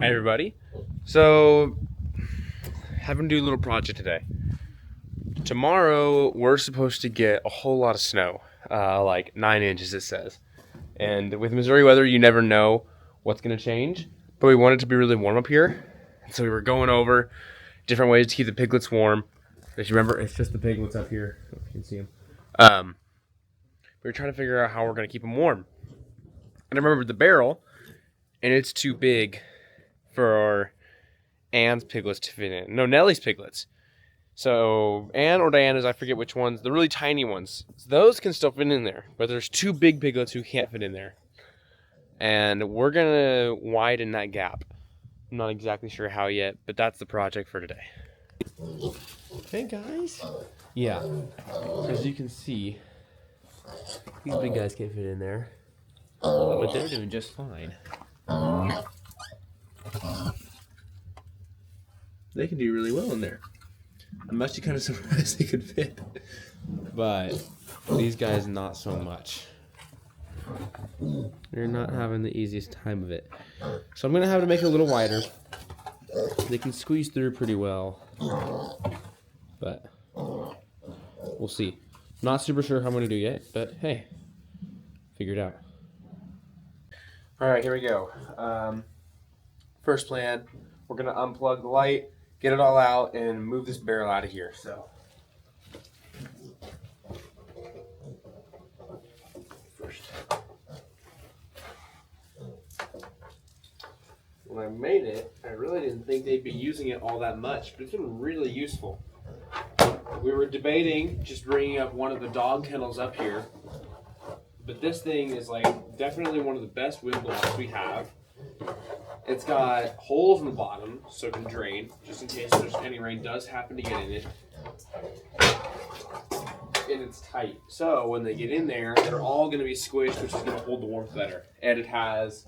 Hi everybody. So, having to do a little project today. Tomorrow we're supposed to get a whole lot of snow, like 9 inches it says. And with Missouri weather, you never know what's going to change. But we want it to be really warm up here. So we were going over different ways to keep the piglets warm. If you remember, it's just the piglets up here. I don't know if you can see them. We were trying to figure out how we're going to keep them warm. And I remembered the barrel, and it's too big for Anne's piglets to fit in. No, Nellie's piglets. So Anne or Diana's, I forget which ones, the really tiny ones. Those can still fit in there, but there's two big piglets who can't fit in there. And we're going to widen that gap. I'm not exactly sure how yet, but that's the project for today. Hey guys. Yeah, as you can see, these big guys can't fit in there, but they're doing just fine. They can do really well in there. I'm actually kind of surprised they could fit, but these guys not so much. They're not having the easiest time of it. So I'm gonna have to make it a little wider. They can squeeze through pretty well, but we'll see. Not super sure how I'm gonna do yet, but hey, figure it out. All right, here we go. First plan, we're gonna unplug the light, get it all out, and move this barrel out of here. So first, when I made it, I really didn't think they'd be using it all that much, but it's been really useful. We were debating just bringing up one of the dog kennels up here, but this thing is like definitely one of the best wind blocks we have. It's got holes in the bottom so it can drain, just in case there's any rain does happen to get in it. And it's tight, so when they get in there, they're all going to be squished, which is going to hold the warmth better. And it has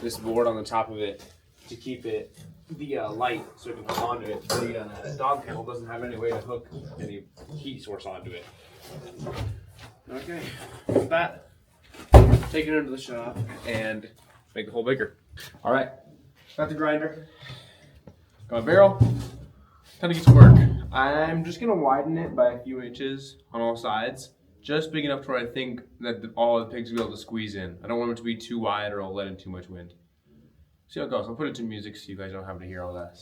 this board on the top of it to keep it the light, so it can come onto it. The dog kennel doesn't have any way to hook any heat source onto it. Okay, with that, take it into the shop and make the hole bigger. All right, got the grinder, got my barrel, time to get to work. I'm just gonna widen it by a few inches on all sides, just big enough to where I think that all the pigs will be able to squeeze in. I don't want it to be too wide or I'll let in too much wind. See how it goes. I'll put it to music so you guys don't have to hear all that.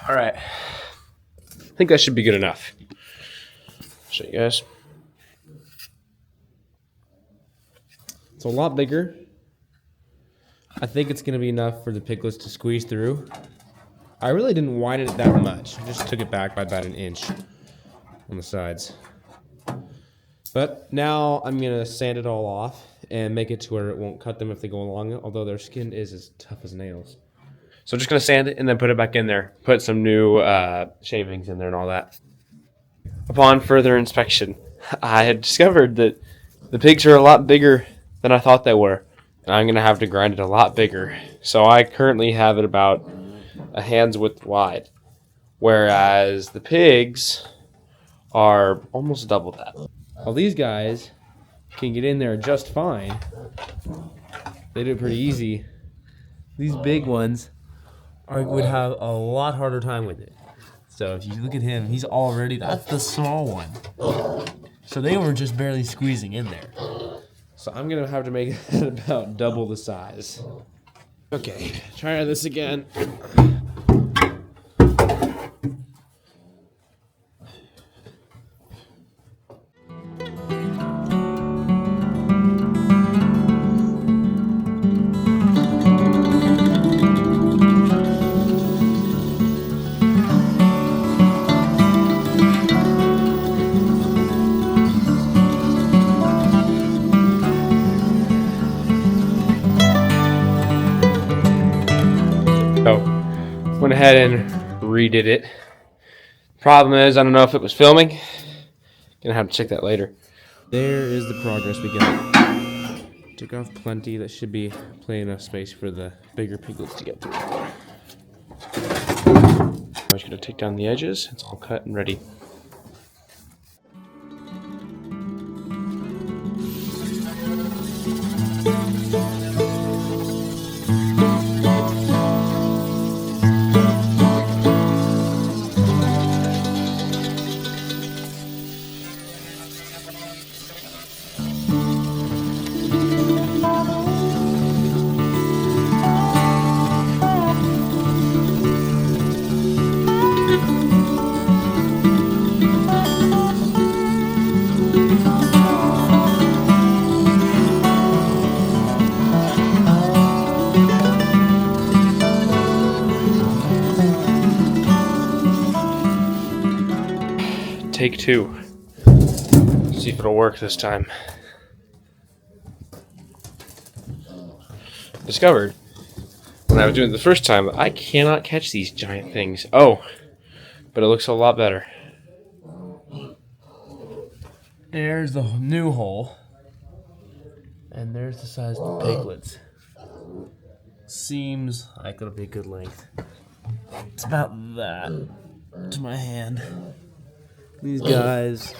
All right, I think that should be good enough. Show you guys. It's a lot bigger. I think it's gonna be enough for the piglets to squeeze through. I really didn't widen it that much. I just took it back by about 1 inch on the sides. But now I'm gonna sand it all off and make it to where it won't cut them if they go along it, although their skin is as tough as nails. So I'm just going to sand it and then put it back in there. Put some new shavings in there and all that. Upon further inspection, I had discovered that the pigs are a lot bigger than I thought they were. And I'm going to have to grind it a lot bigger. So I currently have it about a hand's width wide. Whereas the pigs are almost double that. Well, these guys can get in there just fine. They do it pretty easy. These big ones would have a lot harder time with it. So if you look at him, he's already, that's the small one. So they were just barely squeezing in there. So I'm gonna have to make it about double the size. Okay, try this again. ahead and redid it. Problem is, I don't know if it was filming. Gonna have to check that later. There is the progress we got. Took off plenty. That should be plenty enough space for the bigger piglets to get through. I'm just gonna take down the edges. It's all cut and ready. Take two. See if it'll work this time. Discovered when I was doing it the first time, I cannot catch these giant things. Oh, but it looks a lot better. There's the new hole. And there's the size of the piglets. Seems like it'll be a good length. It's about that to my hand. These guys.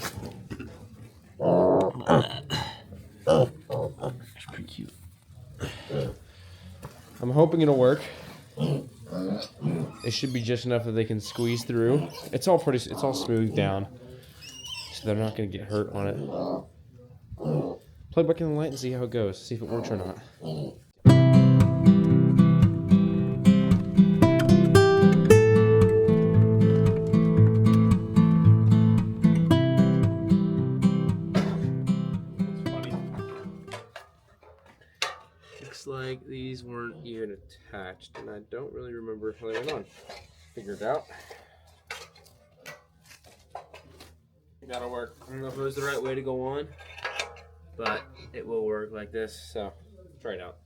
It's pretty cute. I'm hoping it'll work. It should be just enough that they can squeeze through. It's all smoothed down, so they're not going to get hurt on it. Play back in the light and see how it goes. See if it works or not. Like these weren't even attached, and I don't really remember how they went on. Figure it out. That'll work. I don't know if it was the right way to go on, but it will work like this, so try it out.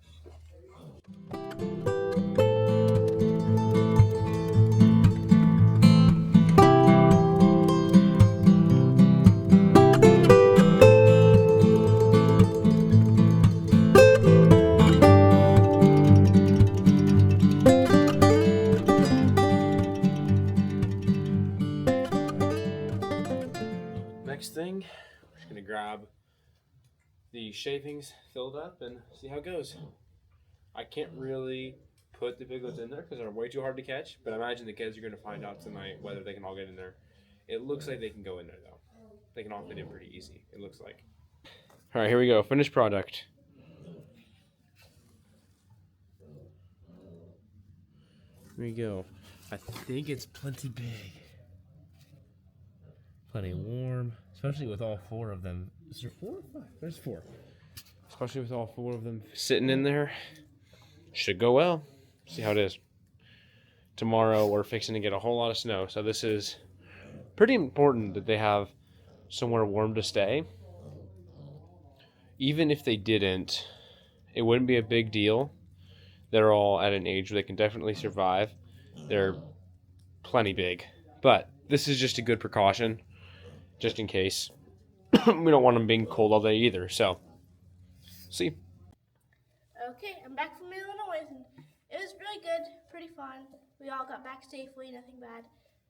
Next thing, we're just gonna grab the shavings filled up and see how it goes. I can't really put the piglets in there because they're way too hard to catch, but I imagine the kids are gonna find out tonight whether they can all get in there. It looks like they can go in there though. They can all fit in pretty easy, it looks like. All right, here we go, finished product. Here we go. I think it's plenty big. Plenty warm, especially with all four of them. Is there 4 or 5? There's 4. Especially with all 4 of them sitting in there. Should go well. See how it is. Tomorrow we're fixing to get a whole lot of snow, so this is pretty important that they have somewhere warm to stay. Even if they didn't, it wouldn't be a big deal. They're all at an age where they can definitely survive. They're plenty big, but this is just a good precaution. Just in case. We don't want them being cold all day either, so. See. Okay, I'm back from Illinois, and it was really good, pretty fun. We all got back safely, nothing bad.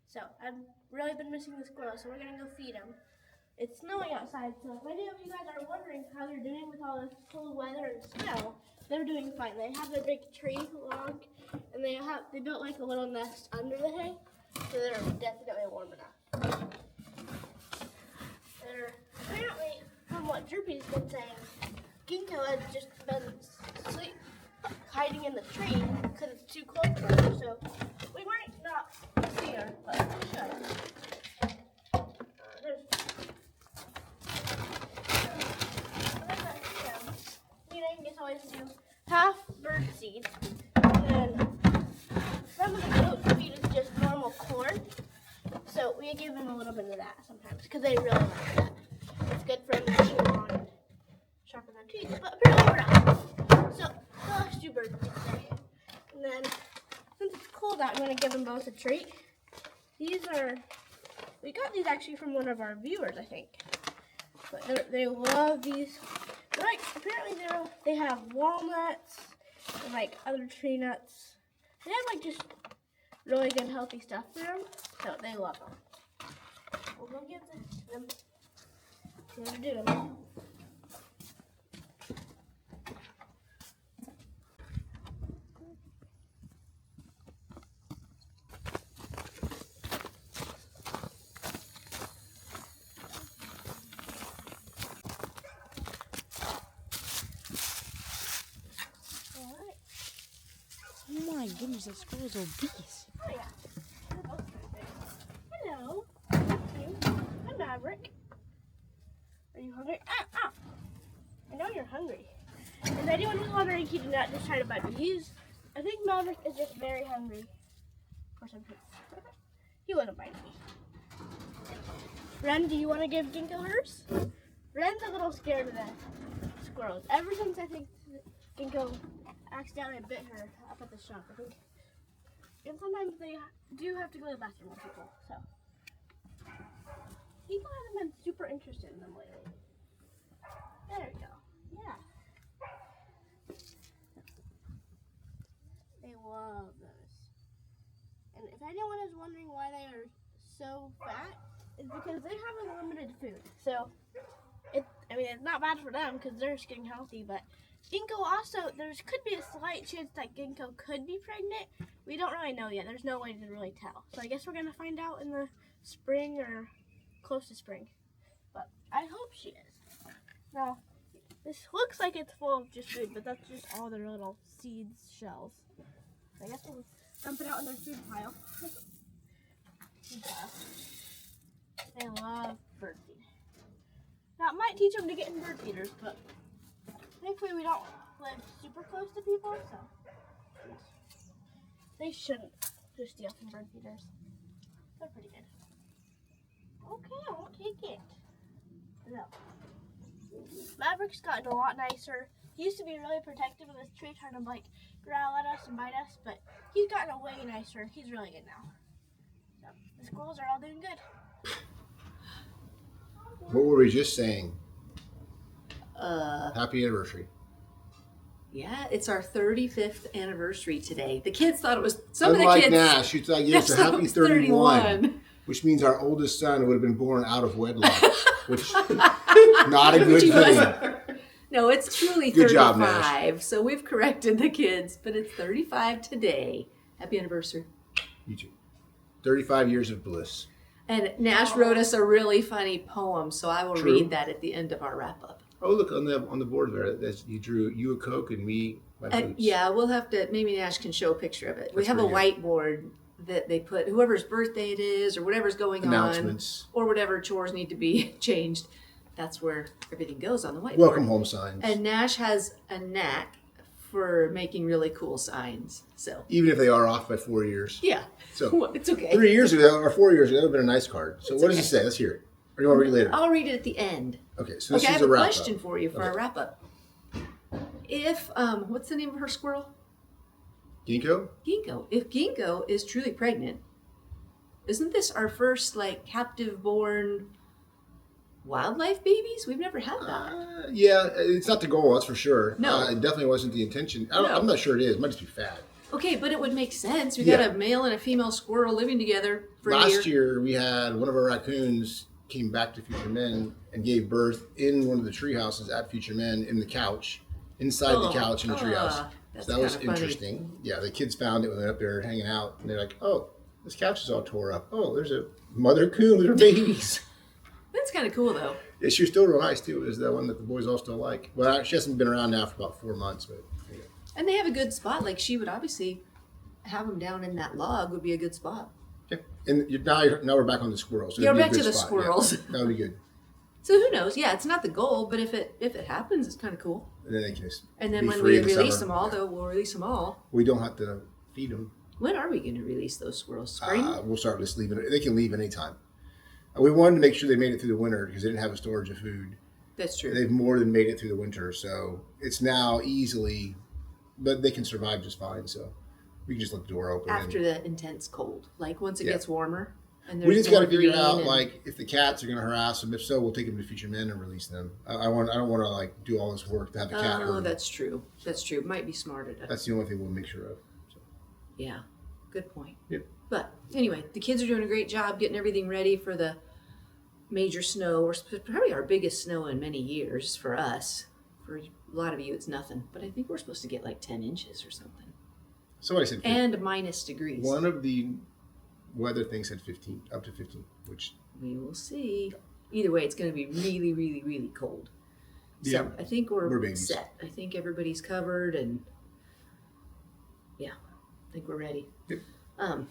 So, I've really been missing the squirrels, so we're going to go feed them. It's snowing outside, so if any of you guys are wondering how they're doing with all this cold weather and snow, they're doing fine. They have their big tree log, and they built like a little nest under the hay, so they're definitely warm enough. Apparently, from what Droopy's been saying, Ginkgo has just been hiding in the tree because it's too cold for her. So we might not see her, but we should. Feeding is always do half bird seed, and then some of the goat feed is just normal corn. So we give them a little bit of that sometimes because they really like that. It's good for them to chew on and sharpen their teeth, but apparently we're not. So, the last 2 birds today. And then, since it's cold that, I'm going to give them both a treat. We got these actually from one of our viewers, I think. But they love these. Like, apparently they have walnuts and like other tree nuts. They have like just really good healthy stuff for them, so they love them. We'll go get them. Let's do them. Oh my goodness, that squirrel's obese. Oh yeah. They're both pretty big. Hello. I'm Maverick. Are you hungry? Ah! I know you're hungry. If anyone who's wondering, he did not just try to bite me. I think Maverick is just very hungry for some food. He wouldn't bite me. Ren, do you want to give Ginkgo hers? Ren's a little scared of the squirrels. Ever since I think Ginkgo accidentally bit her up at the shop, I think. And sometimes they do have to go to the bathroom with people, so. People haven't been super interested in them lately. There we go. Yeah. They love those. And if anyone is wondering why they are so fat, it's because they have unlimited food. So, it's not bad for them because they're just getting healthy, but Ginkgo also, there could be a slight chance that Ginkgo could be pregnant. We don't really know yet. There's no way to really tell. So I guess we're going to find out in the spring or close to spring. But I hope she is. Now, this looks like it's full of just food, but that's just all their little seeds, shells. So I guess we'll dump it out in their food pile. They love bird feed. Now, it might teach them to get in bird feeders, but thankfully we don't live super close to people, so they shouldn't just steal from bird feeders. They're pretty good. Okay, I won't take it. No. Maverick's gotten a lot nicer. He used to be really protective of this tree, trying to like growl at us and bite us, but he's gotten way nicer. He's really good now. So the squirrels are all doing good. What were we just saying? Happy anniversary. Yeah, it's our 35th anniversary today. The kids thought it was, Unlike Nash, you thought, yes, a happy 31, which means our oldest son would have been born out of wedlock, which not a good thing. No, it's truly Good 35. job, Nash. So we've corrected the kids, but it's 35 today. Happy anniversary. You too. 35 years of bliss. And Nash wrote us a really funny poem, so I will True. read that at the end of our wrap up. Oh, look on the board there. You drew you a Coke and me my boots. Yeah, we'll have to, maybe Nash can show a picture of it. We have a whiteboard that they put whoever's birthday it is or whatever's going Announcements. on or whatever chores need to be changed. That's where everything goes on the whiteboard. Welcome home signs. And Nash has a knack for making really cool signs. So even if they are off by 4 years. yeah, So it's okay. 3 years ago or 4 years ago, that would have been a nice card. So what does it say? Let's hear it. Or do you want to read it later? I'll read it at the end. Okay, so this Okay, I is have a a wrap question up. for you for our wrap up. If what's the name of her squirrel? Ginkgo? Ginkgo. If Ginkgo is truly pregnant, isn't this our first like captive born wildlife babies? We've never had that. Yeah, it's not the goal, that's for sure. No. It definitely wasn't the intention. No. I'm not sure it is. It might just be fat. Okay, but it would make sense. We Yeah. got a male and a female squirrel living together for a Last year. year, we had one of our raccoons came back to Future Men and gave birth in one of the tree houses at Future Men in the couch, inside the couch in the tree house. That's So that was kinda funny. interesting. Yeah, the kids found it when they were up there hanging out, and they're like, "Oh, this couch is all tore up. Oh, there's a mother coon with her babies." That's kind of cool though. Yeah, she was still real nice too. It was the one that the boys all still like. Well, she hasn't been around now for about 4 months, but yeah. And they have a good spot. Like she would obviously have them down in that log would be a good spot. Yeah. And now we're back on the squirrels. So You're it'd be a back good to the spot. squirrels. Yeah, that would be good. So who knows? Yeah, it's not the goal, but if it happens, it's kind of cool. And then they can just And then be when free we in the release summer. them all, though, we'll release them all. We don't have to feed them. When are we going to release those squirrels? Spring? We'll start just leaving. They can leave anytime. We wanted to make sure they made it through the winter because they didn't have a storage of food. That's true. They've more than made it through the winter, so it's now easily, but they can survive just fine. So We can just let the door open. After the intense cold. Like once it gets warmer. And We just got to more figure green out and- like if the cats are going to harass them. If so, we'll take them to future men and release them. I don't want to like do all this work to have the cat. Oh, hurt. that's true. That's true. Might be smarter to. That's the only thing we'll make sure of. So. Yeah, good point. Yep. But anyway, the kids are doing a great job getting everything ready for the major snow, or probably our biggest snow in many years for us. For a lot of you, it's nothing. But I think we're supposed to get like 10 inches or something. Somebody said 15. And minus degrees. One of the weather things said 15, up to 15, which We will see. Either way, it's going to be really, really, really cold. So Yeah. I think we're babies. set. I think everybody's covered, and yeah, I think we're ready. Yep. Um,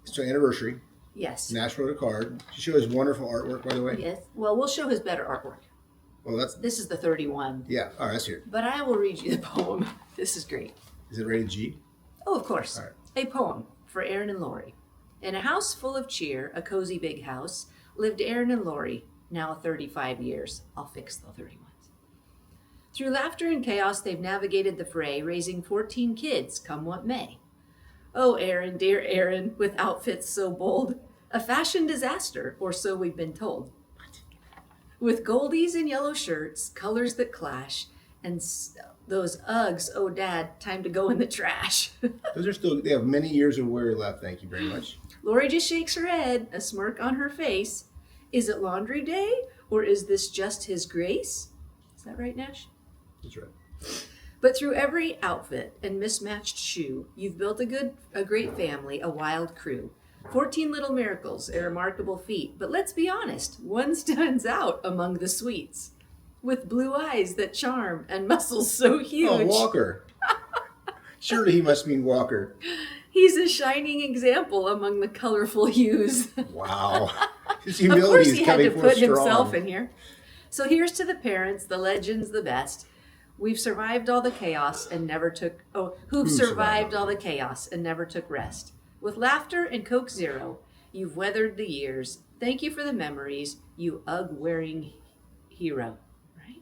So anniversary. yes. Nash wrote a card. She showed his wonderful artwork, by the way. Yes. Well, we'll show his better artwork. Well, that's This is the 31. yeah. All right, that's here. But I will read you the poem. This is great. Is it rated G? Oh, of course. All right. A poem for Aaron and Lori. In a house full of cheer, a cozy big house, lived Aaron and Lori, now 35 years. I'll fix the 31s. Through laughter and chaos, they've navigated the fray, raising 14 kids, come what may. Oh, Aaron, dear Aaron, with outfits so bold, a fashion disaster, or so we've been told. With goldies and yellow shirts, colors that clash, and those Uggs, oh, Dad, time to go in the trash. Those are still. They have many years of wear left. Thank you very much. Lori just shakes her head, a smirk on her face. Is it laundry day, or is this just his grace? Is that right, Nash? That's right. But through every outfit and mismatched shoe, you've built a great family, a wild crew. 14 little miracles, a remarkable feat. But let's be honest, one stands out among the sweets. With blue eyes that charm and muscles so huge. Oh, Walker. Surely he must mean Walker. He's a shining example among the colorful hues. Wow. His Of humility course is he had coming to forth put himself strong. in here. So here's to the parents, the legends, the best. We've survived all the chaos and never took... Oh, who've survived all the chaos and never took rest. With laughter and Coke Zero, you've weathered the years. Thank you for the memories, you Ugg-wearing hero. Right?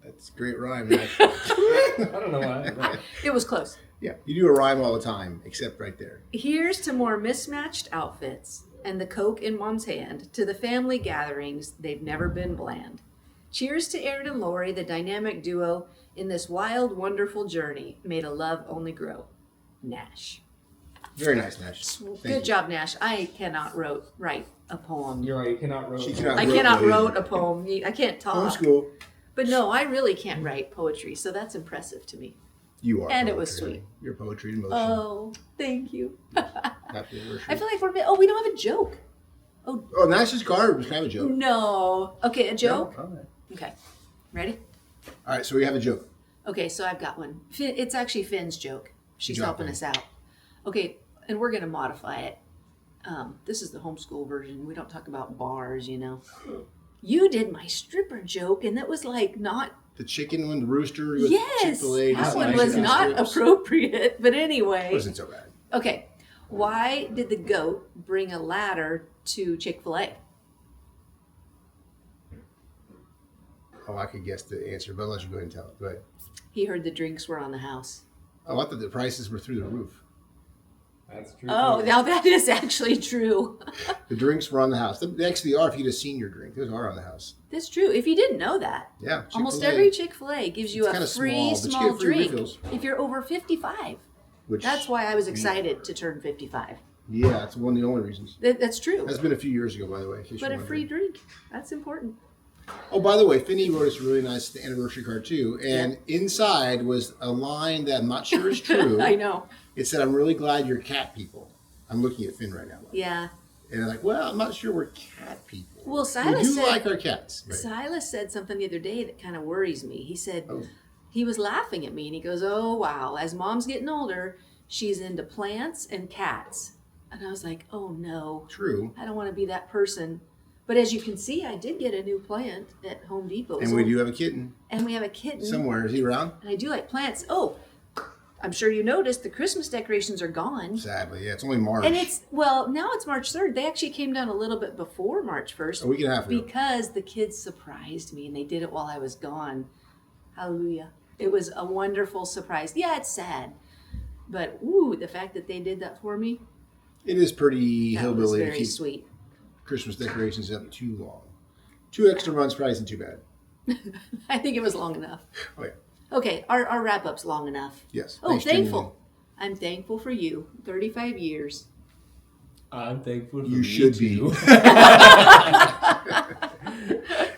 That's a great rhyme, man. I don't know why. It was close. Yeah, you do a rhyme all the time, except right there. Here's to more mismatched outfits and the Coke in Mom's hand, to the family gatherings, they've never been bland. Cheers to Aaron and Lori, the dynamic duo in this wild, wonderful journey. May the love only grow. Nash. Very nice, Nash. Good Thank you. job, Nash. I cannot write a poem. You're right. You cannot roast. She cannot I wrote cannot the- wrote a poem. I can't talk. Homeschool. But no, I really can't write poetry, so that's impressive to me. You are. And it was poetry. sweet. You're poetry in motion. Oh, thank you. Happy anniversary. I feel like we don't have a joke. Oh, Nash's card was kind of a joke. No. Okay, a joke? No? All right. Okay. Ready? All right, so we have a joke. Okay, so I've got one. It's actually Finn's joke. She's Good job, helping Finn. us out. Okay, and we're going to modify it. This is the homeschool version. We don't talk about bars, you know. You did my stripper joke, and that was like not... The chicken one, the rooster with Yes, Chick-fil-A. that just one like was chicken not strips. appropriate. But anyway. It wasn't so bad. Okay, why did the goat bring a ladder to Chick-fil-A? Oh, I could guess the answer, but I'll let you go ahead and tell it. Go ahead. He heard the drinks were on the house. Oh, I thought the prices were through the roof. That's true. Oh, too. now that is actually true. The drinks were on the house. They actually are if you get a senior drink. Those are on the house. That's true. If you didn't know that. Yeah. Almost Chick-fil-A, every Chick-fil-A gives you It's a kinda free small, but you small get free drink refills. if you're over 55. which, That's why I was excited to turn 55. Yeah, it's one of the only reasons. That's true. That's been a few years ago, by the way. in case But you're a free wondering. drink, that's important. Oh, by the way, Finney wrote us a really nice anniversary card too, and inside was a line that I'm not sure is true. I know. It said, "I'm really glad you're cat people." I'm looking at Finn right now, Yeah. and I'm like, "Well, I'm not sure we're cat people. Well, We Silas do said, like our cats." Right. Silas said something the other day that kind of worries me. He said, Oh. he was laughing at me and he goes, "Oh, wow. As mom's getting older, she's into plants and cats." And I was like, "Oh, no. True. I don't want to be that person." But as you can see, I did get a new plant at Home Depot. And So- we do have a kitten and we have a kitten. somewhere. Is he around? And I do like plants. Oh, I'm sure you noticed the Christmas decorations are gone. Sadly, yeah. It's only March. And it's, well, now it's March 3rd. They actually came down a little bit before March 1st. a week and a half ago. Because the kids surprised me and they did it while I was gone. Hallelujah. It was a wonderful surprise. Yeah, it's sad. But ooh, the fact that they did that for me, It is pretty that was hillbilly to very keep sweet. Christmas decorations up too long. 2 extra months probably isn't too bad. I think it was long enough. Oh yeah. Okay, our wrap up's long enough. Yes. Oh, Thanks, Jimmy. thankful. I'm thankful for you. 35 years. I'm thankful for You should be.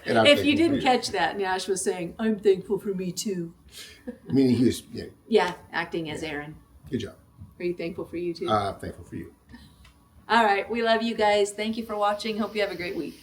And I'm If you thankful for didn't catch that, Nash was saying, I'm thankful for me too. Meaning he was, yeah, Yeah, acting as Aaron. good job. Are you thankful for you too? I'm thankful for you. All right, we love you guys. Thank you for watching. Hope you have a great week.